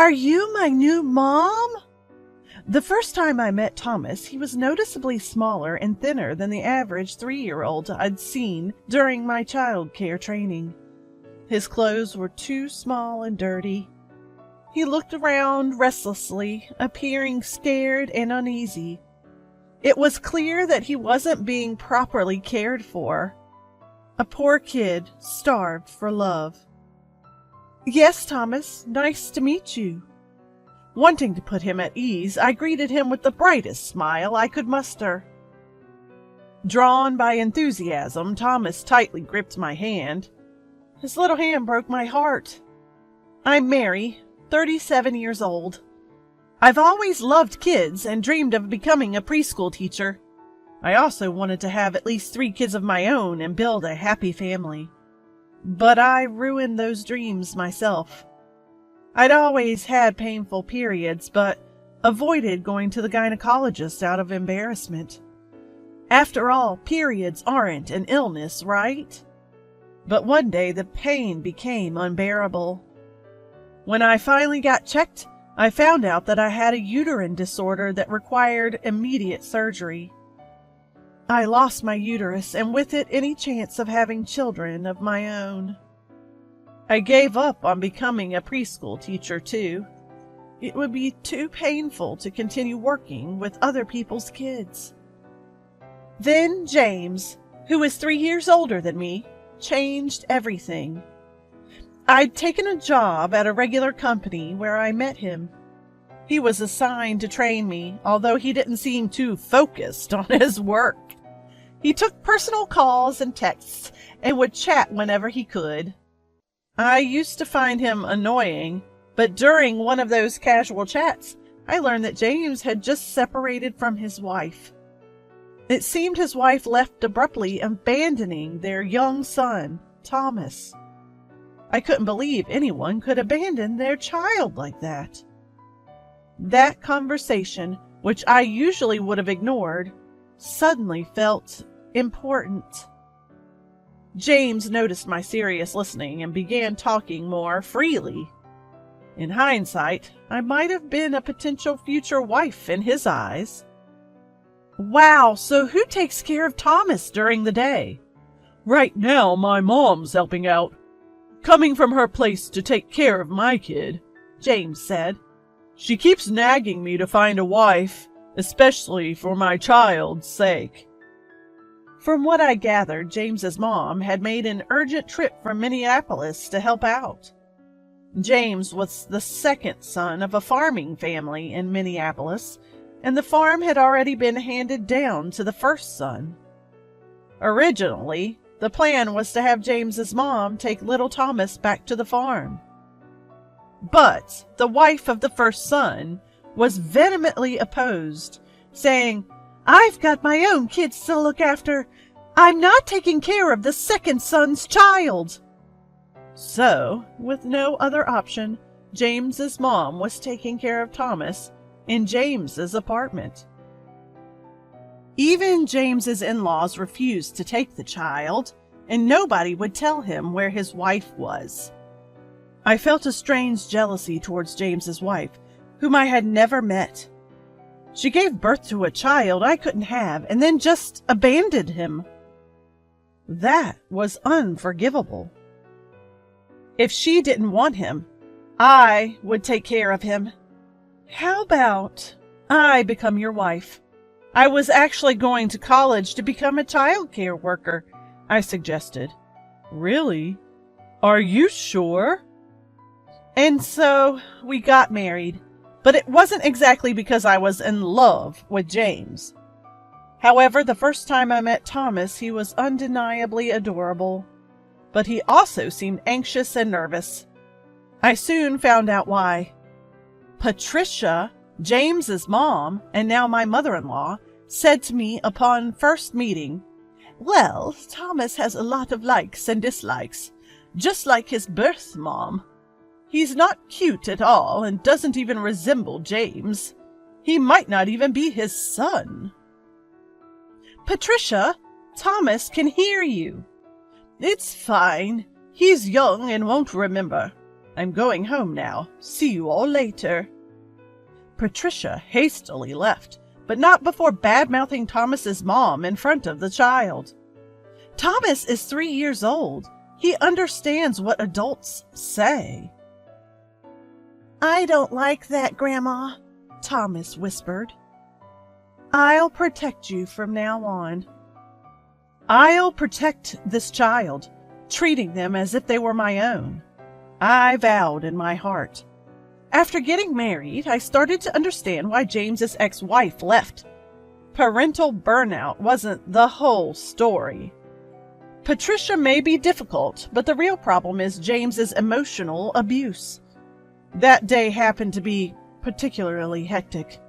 Are you my new mom? The first time I met Thomas, he was noticeably smaller and thinner than the average 3-year-old I'd seen during my child care training. His clothes were too small and dirty. He looked around restlessly, appearing scared and uneasy. It was clear that he wasn't being properly cared for. A poor kid, starved for love. Yes, Thomas, nice to meet you. Wanting to put him at ease, I greeted him with the brightest smile I could muster. Drawn by enthusiasm, Thomas tightly gripped my hand. His little hand broke my heart. I'm Mary, 37 years old. I've always loved kids and dreamed of becoming a preschool teacher. I also wanted to have at least 3 kids of my own and build a happy family. But I ruined those dreams myself. I'd always had painful periods, but avoided going to the gynecologist out of embarrassment. After all, periods aren't an illness, right? But one day the pain became unbearable. When I finally got checked, I found out that I had a uterine disorder that required immediate surgery. I lost my uterus, and with it any chance of having children of my own. I gave up on becoming a preschool teacher, too. It would be too painful to continue working with other people's kids. Then James, who was 3 years older than me, changed everything. I'd taken a job at a regular company where I met him. He was assigned to train me, although he didn't seem too focused on his work. He took personal calls and texts and would chat whenever he could. I used to find him annoying, but during one of those casual chats, I learned that James had just separated from his wife. It seemed his wife left abruptly, abandoning their young son, Thomas. I couldn't believe anyone could abandon their child like that. That conversation, which I usually would have ignored, suddenly felt important. James noticed my serious listening and began talking more freely. In hindsight, I might have been a potential future wife in his eyes. Wow, so who takes care of Thomas during the day? Right now, my mom's helping out. Coming from her place to take care of my kid, James said. She keeps nagging me to find a wife, especially for my child's sake. From what I gathered, James's mom had made an urgent trip from Minneapolis to help out. James was the second son of a farming family in Minneapolis, and the farm had already been handed down to the first son. Originally, the plan was to have James's mom take little Thomas back to the farm. But the wife of the first son was vehemently opposed, saying, I've got my own kids to look after. I'm not taking care of the second son's child. So, with no other option, James's mom was taking care of Thomas in James's apartment. Even James's in-laws refused to take the child, and nobody would tell him where his wife was. I felt a strange jealousy towards James's wife, whom I had never met. She gave birth to a child I couldn't have and then just abandoned him. That was unforgivable. If she didn't want him, I would take care of him. How about I become your wife? I was actually going to college to become a child care worker, I suggested. Really? Are you sure? And so we got married, but it wasn't exactly because I was in love with James. However, the first time I met Thomas, he was undeniably adorable, but he also seemed anxious and nervous. I soon found out why. Patricia, James's mom, and now my mother-in-law, said to me upon first meeting, Well, Thomas has a lot of likes and dislikes, just like his birth mom. He's not cute at all and doesn't even resemble James. He might not even be his son. Patricia, Thomas can hear you. It's fine. He's young and won't remember. I'm going home now. See you all later." Patricia hastily left, but not before bad-mouthing Thomas's mom in front of the child. Thomas is 3 years old. He understands what adults say. "I don't like that, Grandma," Thomas whispered. "I'll protect you from now on. I'll protect this child, treating them as if they were my own," I vowed in my heart. After getting married, I started to understand why James's ex-wife left. Parental burnout wasn't the whole story. Patricia may be difficult, but the real problem is James's emotional abuse. That day happened to be particularly hectic.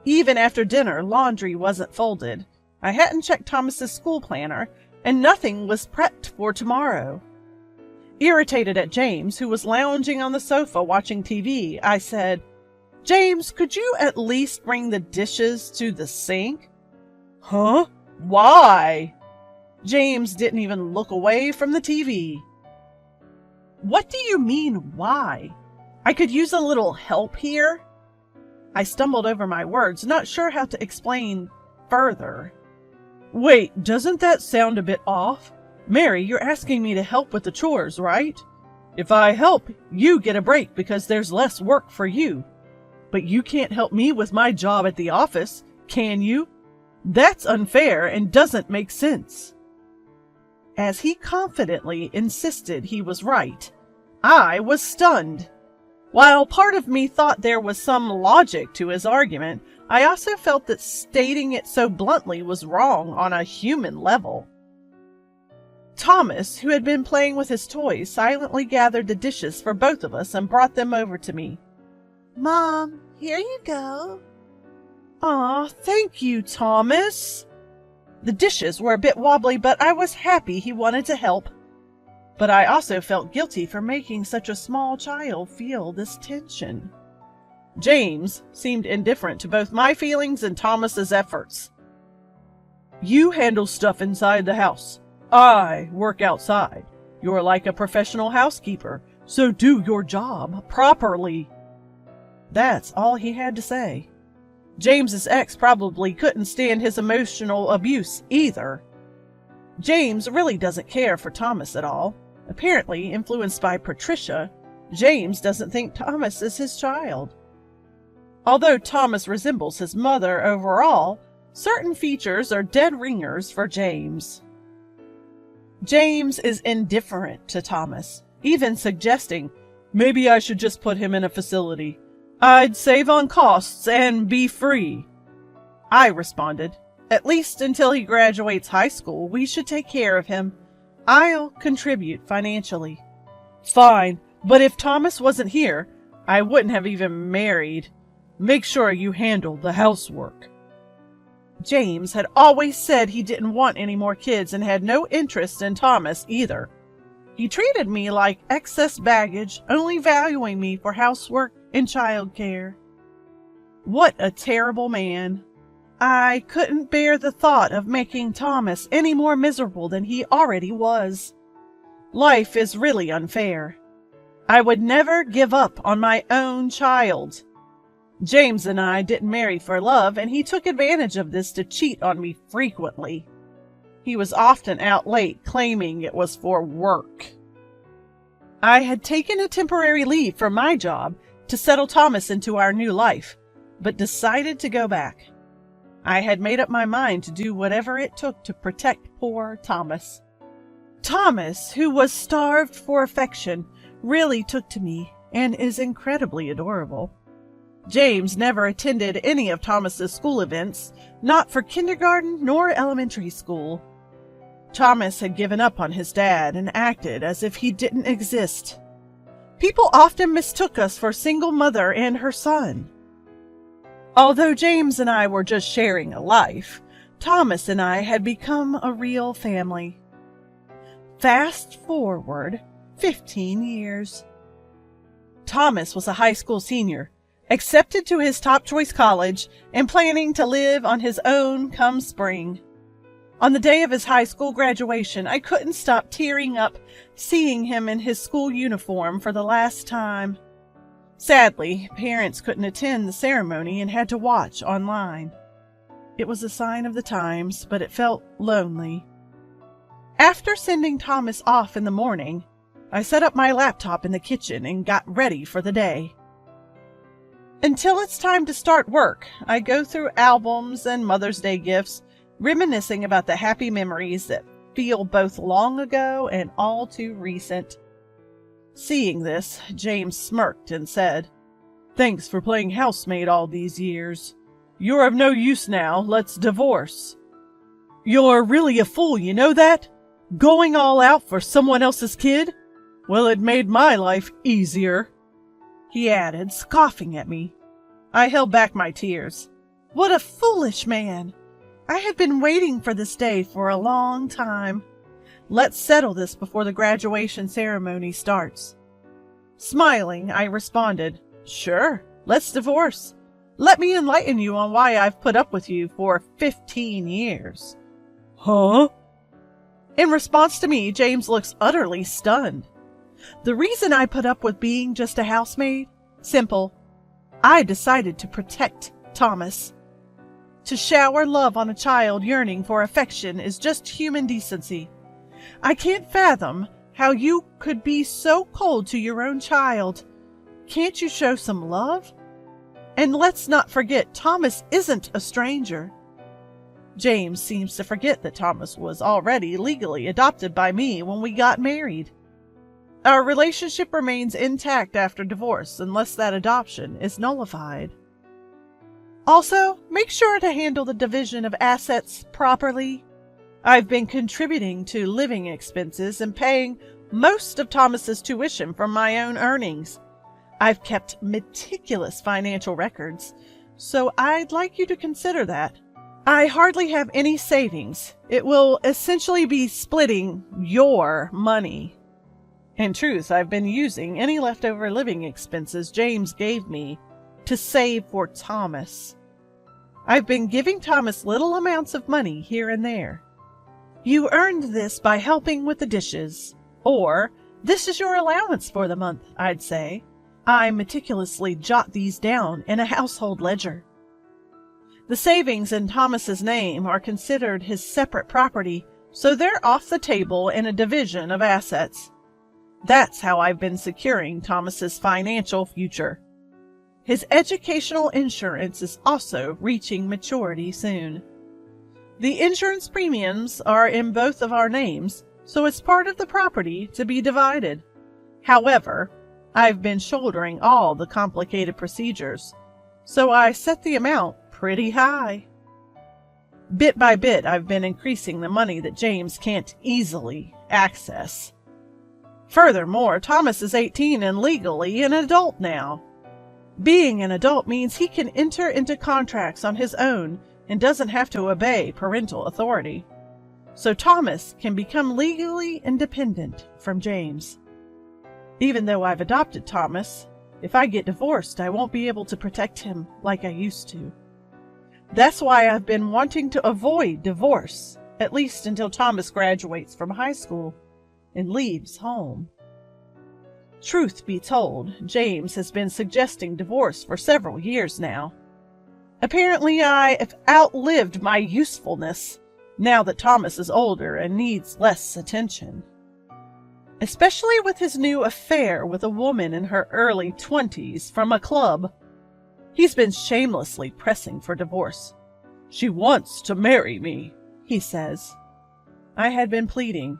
Even after dinner, laundry wasn't folded. I hadn't checked Thomas's school planner, and nothing was prepped for tomorrow. Irritated at James, who was lounging on the sofa watching TV, I said, "James, could you at least bring the dishes to the sink?" "Huh? Why?" James didn't even look away from the TV. "What do you mean, why? I could use a little help here." I stumbled over my words, not sure how to explain further. "Wait, doesn't that sound a bit off? Mary, you're asking me to help with the chores, right? If I help, you get a break because there's less work for you. But you can't help me with my job at the office, can you? That's unfair and doesn't make sense." As he confidently insisted he was right, I was stunned. While part of me thought there was some logic to his argument, I also felt that stating it so bluntly was wrong on a human level. Thomas, who had been playing with his toys, silently gathered the dishes for both of us and brought them over to me. "Mom, here you go." "Aw, thank you, Thomas." The dishes were a bit wobbly, but I was happy he wanted to help. But I also felt guilty for making such a small child feel this tension. James seemed indifferent to both my feelings and Thomas's efforts. "You handle stuff inside the house. I work outside. You're like a professional housekeeper, so do your job properly." That's all he had to say. James's ex probably couldn't stand his emotional abuse either. James really doesn't care for Thomas at all. Apparently, influenced by Patricia, James doesn't think Thomas is his child. Although Thomas resembles his mother overall, certain features are dead ringers for James. James is indifferent to Thomas, even suggesting, "Maybe I should just put him in a facility. I'd save on costs and be free." I responded, "At least until he graduates high school, we should take care of him. I'll contribute financially." "Fine, but if Thomas wasn't here, I wouldn't have even married. Make sure you handle the housework." James had always said he didn't want any more kids and had no interest in Thomas either. He treated me like excess baggage, only valuing me for housework and childcare. What a terrible man. I couldn't bear the thought of making Thomas any more miserable than he already was. Life is really unfair. I would never give up on my own child. James and I didn't marry for love, and he took advantage of this to cheat on me frequently. He was often out late, claiming it was for work. I had taken a temporary leave from my job to settle Thomas into our new life, but decided to go back. I had made up my mind to do whatever it took to protect poor Thomas. Thomas, who was starved for affection, really took to me and is incredibly adorable. James never attended any of Thomas's school events, not for kindergarten nor elementary school. Thomas had given up on his dad and acted as if he didn't exist. People often mistook us for a single mother and her son. Although James and I were just sharing a life, Thomas and I had become a real family. Fast forward 15 years. Thomas was a high school senior, accepted to his top choice college, and planning to live on his own come spring. On the day of his high school graduation, I couldn't stop tearing up seeing him in his school uniform for the last time. Sadly, parents couldn't attend the ceremony and had to watch online. It was a sign of the times, but it felt lonely. After sending Thomas off in the morning, I set up my laptop in the kitchen and got ready for the day. Until it's time to start work, I go through albums and Mother's Day gifts, reminiscing about the happy memories that feel both long ago and all too recent. Seeing this, James smirked and said, "Thanks for playing housemaid all these years. You're of no use now, let's divorce." "You're really a fool, you know that? Going all out for someone else's kid? Well, it made my life easier," he added, scoffing at me. I held back my tears. What a foolish man! I had been waiting for this day for a long time. Let's settle this before the graduation ceremony starts. Smiling, I responded, "Sure, let's divorce. Let me enlighten you on why I've put up with you for 15 years. "Huh?" In response to me, James looks utterly stunned. The reason I put up with being just a housemaid? Simple. I decided to protect Thomas. To shower love on a child yearning for affection is just human decency. I can't fathom how you could be so cold to your own child. Can't you show some love? And let's not forget, Thomas isn't a stranger. James seems to forget that Thomas was already legally adopted by me when we got married. Our relationship remains intact after divorce unless that adoption is nullified. Also, make sure to handle the division of assets properly. I've been contributing to living expenses and paying most of Thomas's tuition from my own earnings. I've kept meticulous financial records, so I'd like you to consider that. I hardly have any savings. It will essentially be splitting your money. In truth, I've been using any leftover living expenses James gave me to save for Thomas. I've been giving Thomas little amounts of money here and there. You earned this by helping with the dishes, or this is your allowance for the month, I'd say. I meticulously jot these down in a household ledger. The savings in Thomas's name are considered his separate property, so they're off the table in a division of assets. That's how I've been securing Thomas's financial future. His educational insurance is also reaching maturity soon. The insurance premiums are in both of our names, so it's part of the property to be divided. However, I've been shouldering all the complicated procedures, so I set the amount pretty high. Bit by bit, I've been increasing the money that James can't easily access. Furthermore, Thomas is 18 and legally an adult now. Being an adult means he can enter into contracts on his own and doesn't have to obey parental authority. So Thomas can become legally independent from James. Even though I've adopted Thomas, if I get divorced, I won't be able to protect him like I used to. That's why I've been wanting to avoid divorce, at least until Thomas graduates from high school and leaves home. Truth be told, James has been suggesting divorce for several years now. Apparently, I have outlived my usefulness now that Thomas is older and needs less attention. Especially with his new affair with a woman in her early 20s from a club. He's been shamelessly pressing for divorce. "She wants to marry me," he says. I had been pleading,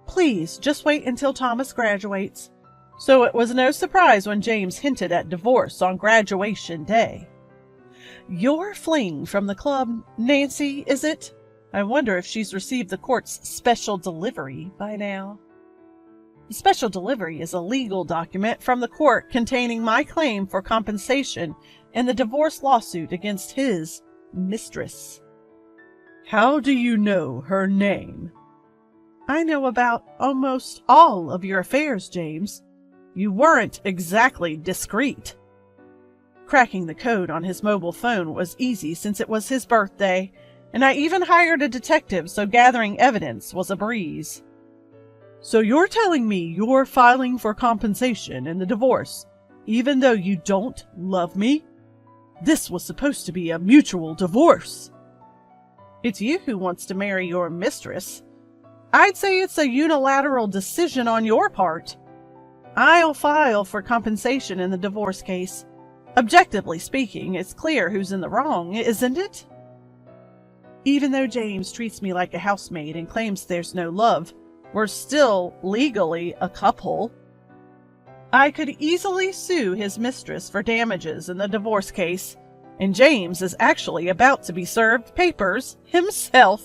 "Please, just wait until Thomas graduates." So it was no surprise when James hinted at divorce on graduation day. "Your fling from the club, Nancy, is it? I wonder if she's received the court's special delivery by now." The special delivery is a legal document from the court containing my claim for compensation in the divorce lawsuit against his mistress. "How do you know her name?" "I know about almost all of your affairs, James. You weren't exactly discreet." Cracking the code on his mobile phone was easy since it was his birthday, and I even hired a detective, so gathering evidence was a breeze. So you're telling me you're filing for compensation in the divorce, even though you don't love me? This was supposed to be a mutual divorce. It's you who wants to marry your mistress. I'd say it's a unilateral decision on your part. I'll file for compensation in the divorce case. Objectively speaking, it's clear who's in the wrong, isn't it? Even though James treats me like a housemaid and claims there's no love, we're still legally a couple. I could easily sue his mistress for damages in the divorce case, and James is actually about to be served papers himself.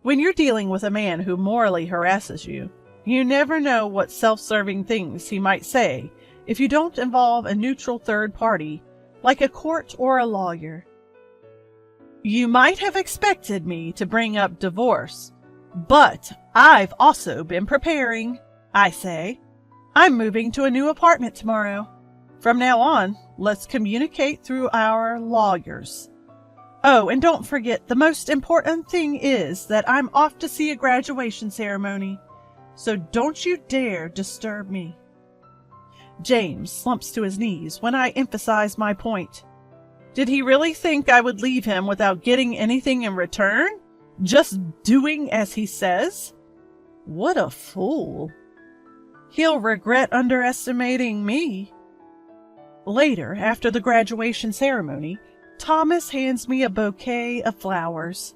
When you're dealing with a man who morally harasses you, you never know what self-serving things he might say if you don't involve a neutral third party, like a court or a lawyer. You might have expected me to bring up divorce, but I've also been preparing, I say. I'm moving to a new apartment tomorrow. From now on, let's communicate through our lawyers. Oh, and don't forget, the most important thing is that I'm off to see a graduation ceremony, so don't you dare disturb me. James slumps to his knees when I emphasize my point. Did he really think I would leave him without getting anything in return? Just doing as he says? What a fool. He'll regret underestimating me. Later, after the graduation ceremony, Thomas hands me a bouquet of flowers.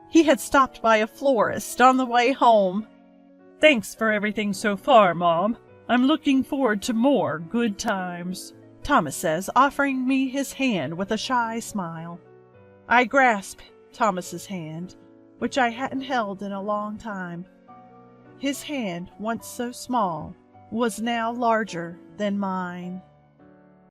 He had stopped by a florist on the way home. Thanks for everything so far, Mom. I'm looking forward to more good times, Thomas says, offering me his hand with a shy smile. I grasp Thomas's hand, which I hadn't held in a long time. His hand, once so small, was now larger than mine.